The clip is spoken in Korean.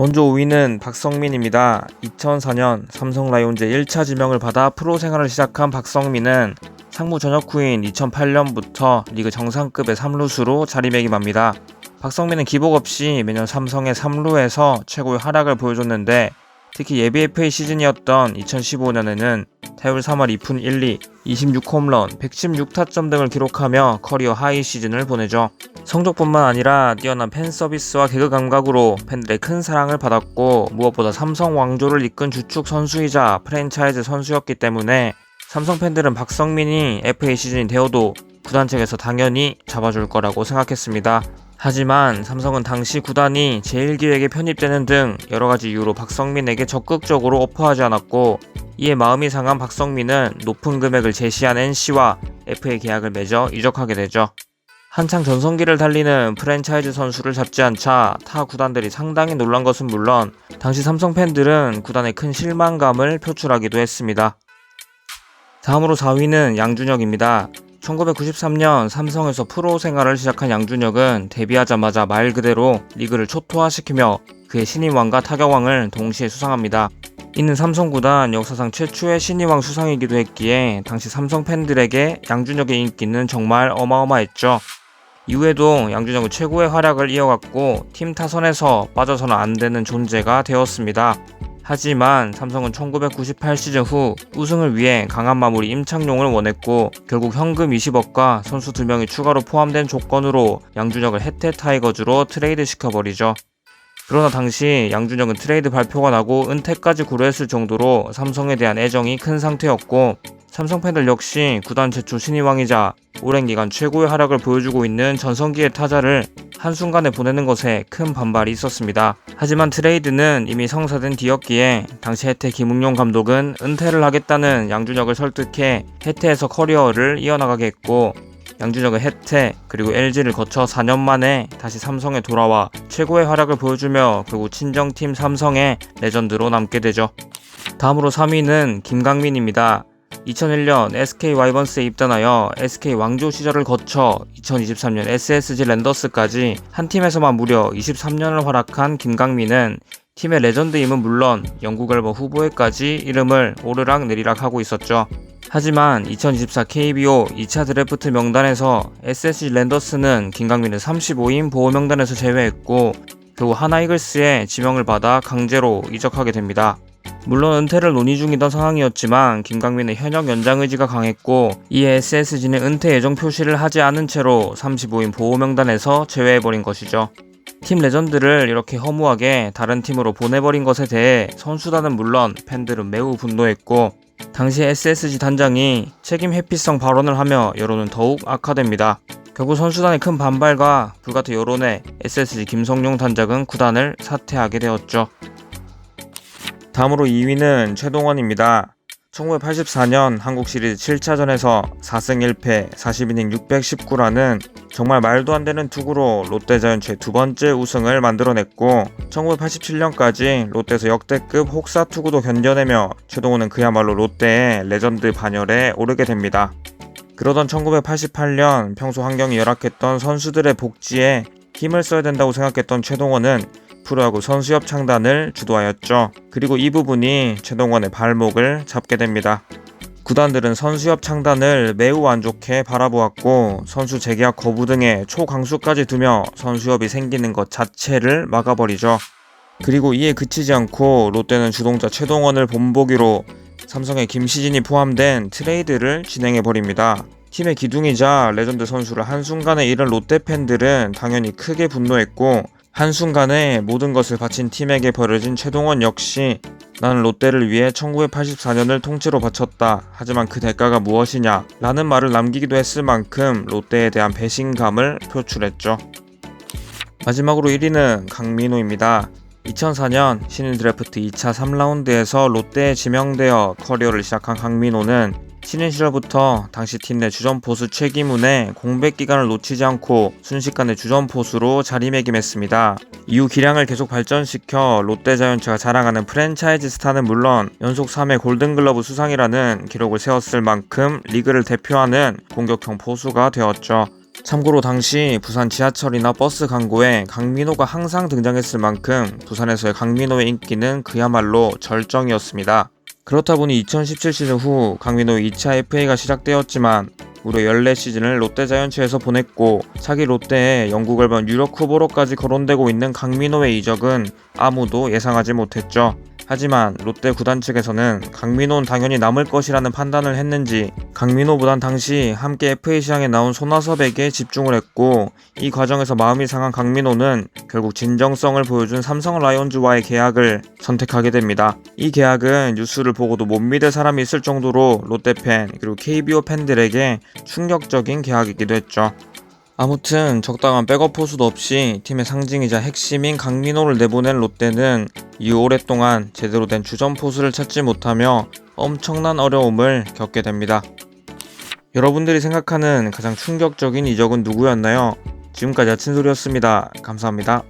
먼저 5위는 박성민입니다. 2004년 삼성 라이온즈 1차 지명을 받아 프로 생활을 시작한 박성민은 상무 전역 후인 2008년부터 리그 정상급의 3루수로 자리매김합니다. 박성민은 기복 없이 매년 삼성의 3루에서 최고의 활약을 보여줬는데 특히 예비 FA 시즌이었던 2015년에는 타율 3할 2푼 1리, 26홈런, 116타점 등을 기록하며 커리어 하이 시즌을 보내죠. 성적뿐만 아니라 뛰어난 팬 서비스와 개그 감각으로 팬들의 큰 사랑을 받았고 무엇보다 삼성 왕조를 이끈 주축 선수이자 프랜차이즈 선수였기 때문에 삼성 팬들은 박성민이 FA 시즌이 되어도 구단 측에서 당연히 잡아줄 거라고 생각했습니다. 하지만 삼성은 당시 구단이 제1기획에 편입되는 등 여러가지 이유로 박성민에게 적극적으로 오퍼하지 않았고 이에 마음이 상한 박성민은 높은 금액을 제시한 NC와 FA 계약을 맺어 이적하게 되죠. 한창 전성기를 달리는 프랜차이즈 선수를 잡지 않자 타 구단들이 상당히 놀란 것은 물론 당시 삼성 팬들은 구단의 큰 실망감을 표출하기도 했습니다. 다음으로 4위는 양준혁입니다. 1993년 삼성에서 프로 생활을 시작한 양준혁은 데뷔하자마자 말 그대로 리그를 초토화시키며 그의 신인왕과 타격왕을 동시에 수상합니다. 이는 삼성 구단 역사상 최초의 신인왕 수상이기도 했기에 당시 삼성 팬들에게 양준혁의 인기는 정말 어마어마했죠. 이후에도 양준혁은 최고의 활약을 이어갔고 팀 타선에서 빠져서는 안 되는 존재가 되었습니다. 하지만 삼성은 1998 시즌 후 우승을 위해 강한 마무리 임창용을 원했고 결국 현금 20억과 선수 2명이 추가로 포함된 조건으로 양준혁을 혜태 타이거즈로 트레이드 시켜버리죠. 그러나 당시 양준혁은 트레이드 발표가 나고 은퇴까지 고려했을 정도로 삼성에 대한 애정이 큰 상태였고 삼성 팬들 역시 구단 최초 신인왕이자 오랜 기간 최고의 활약을 보여주고 있는 전성기의 타자를 한순간에 보내는 것에 큰 반발이 있었습니다. 하지만 트레이드는 이미 성사된 뒤였기에 당시 혜태 김웅용 감독은 은퇴를 하겠다는 양준혁을 설득해 혜태에서 커리어를 이어나가게 했고 양준혁은 혜태 그리고 LG를 거쳐 4년 만에 다시 삼성에 돌아와 최고의 활약을 보여주며 결국 친정팀 삼성의 레전드로 남게 되죠. 다음으로 3위는 김강민입니다. 2001년 SK 와이번스에 입단하여 SK 왕조 시절을 거쳐 2023년 SSG 랜더스까지 한 팀에서만 무려 23년을 활약한 김강민은 팀의 레전드임은 물론 영국 앨범 후보에까지 이름을 오르락내리락 하고 있었죠. 하지만 2024 KBO 2차 드래프트 명단에서 SSG 랜더스는 김강민을 35인 보호 명단에서 제외했고 결국 하나 이글스에 지명을 받아 강제로 이적하게 됩니다. 물론 은퇴를 논의 중이던 상황이었지만 김강민의 현역 연장 의지가 강했고 이에 SSG는 은퇴 예정 표시를 하지 않은 채로 35인 보호 명단에서 제외해버린 것이죠. 팀 레전드를 이렇게 허무하게 다른 팀으로 보내버린 것에 대해 선수단은 물론 팬들은 매우 분노했고 당시 SSG 단장이 책임 회피성 발언을 하며 여론은 더욱 악화됩니다. 결국 선수단의 큰 반발과 불같은 여론에 SSG 김성용 단장은 구단을 사퇴하게 되었죠. 다음으로 2위는 최동원입니다. 1984년 한국 시리즈 7차전에서 4승 1패 40이닝 619라는 정말 말도 안 되는 투구로 롯데 자이언츠의 두 번째 우승을 만들어냈고 1987년까지 롯데에서 역대급 혹사 투구도 견뎌내며 최동원은 그야말로 롯데의 레전드 반열에 오르게 됩니다. 그러던 1988년 평소 환경이 열악했던 선수들의 복지에 힘을 써야 된다고 생각했던 최동원은 프로야구 선수협 창단을 주도하였죠. 그리고 이 부분이 최동원의 발목을 잡게 됩니다. 구단들은 선수협 창단을 매우 안 좋게 바라보았고 선수 재계약 거부 등의 초강수까지 두며 선수협이 생기는 것 자체를 막아버리죠. 그리고 이에 그치지 않고 롯데는 주동자 최동원을 본보기로 삼성의 김시진이 포함된 트레이드를 진행해버립니다. 팀의 기둥이자 레전드 선수를 한순간에 잃은 롯데 팬들은 당연히 크게 분노했고 한순간에 모든 것을 바친 팀에게 벌어진 최동원 역시 나는 롯데를 위해 1984년을 통째로 바쳤다. 하지만 그 대가가 무엇이냐? 라는 말을 남기기도 했을 만큼 롯데에 대한 배신감을 표출했죠. 마지막으로 1위는 강민호입니다. 2004년 신인 드래프트 2차 3라운드에서 롯데에 지명되어 커리어를 시작한 강민호는 신인 시절부터 당시 팀 내 주전포수 최기문의 공백 기간을 놓치지 않고 순식간에 주전포수로 자리매김했습니다. 이후 기량을 계속 발전시켜 롯데자이언츠가 자랑하는 프랜차이즈 스타는 물론 연속 3회 골든글러브 수상이라는 기록을 세웠을 만큼 리그를 대표하는 공격형 포수가 되었죠. 참고로 당시 부산 지하철이나 버스 광고에 강민호가 항상 등장했을 만큼 부산에서의 강민호의 인기는 그야말로 절정이었습니다. 그렇다 보니 2017 시즌 후 강민호의 2차 FA가 시작되었지만 무려 14시즌을 롯데자이언츠에서 보냈고 차기 롯데에 영국 앨범 유력 후보로까지 거론되고 있는 강민호의 이적은 아무도 예상하지 못했죠. 하지만 롯데 구단 측에서는 강민호는 당연히 남을 것이라는 판단을 했는지 강민호보단 당시 함께 FA 시장에 나온 손아섭에게 집중을 했고 이 과정에서 마음이 상한 강민호는 결국 진정성을 보여준 삼성 라이온즈와의 계약을 선택하게 됩니다. 이 계약은 뉴스를 보고도 못 믿을 사람이 있을 정도로 롯데 팬 그리고 KBO 팬들에게 충격적인 계약이기도 했죠. 아무튼 적당한 백업 포수도 없이 팀의 상징이자 핵심인 강민호를 내보낸 롯데는 이후 오랫동안 제대로 된 주전 포수를 찾지 못하며 엄청난 어려움을 겪게 됩니다. 여러분들이 생각하는 가장 충격적인 이적은 누구였나요? 지금까지 아친솔이었습니다. 감사합니다.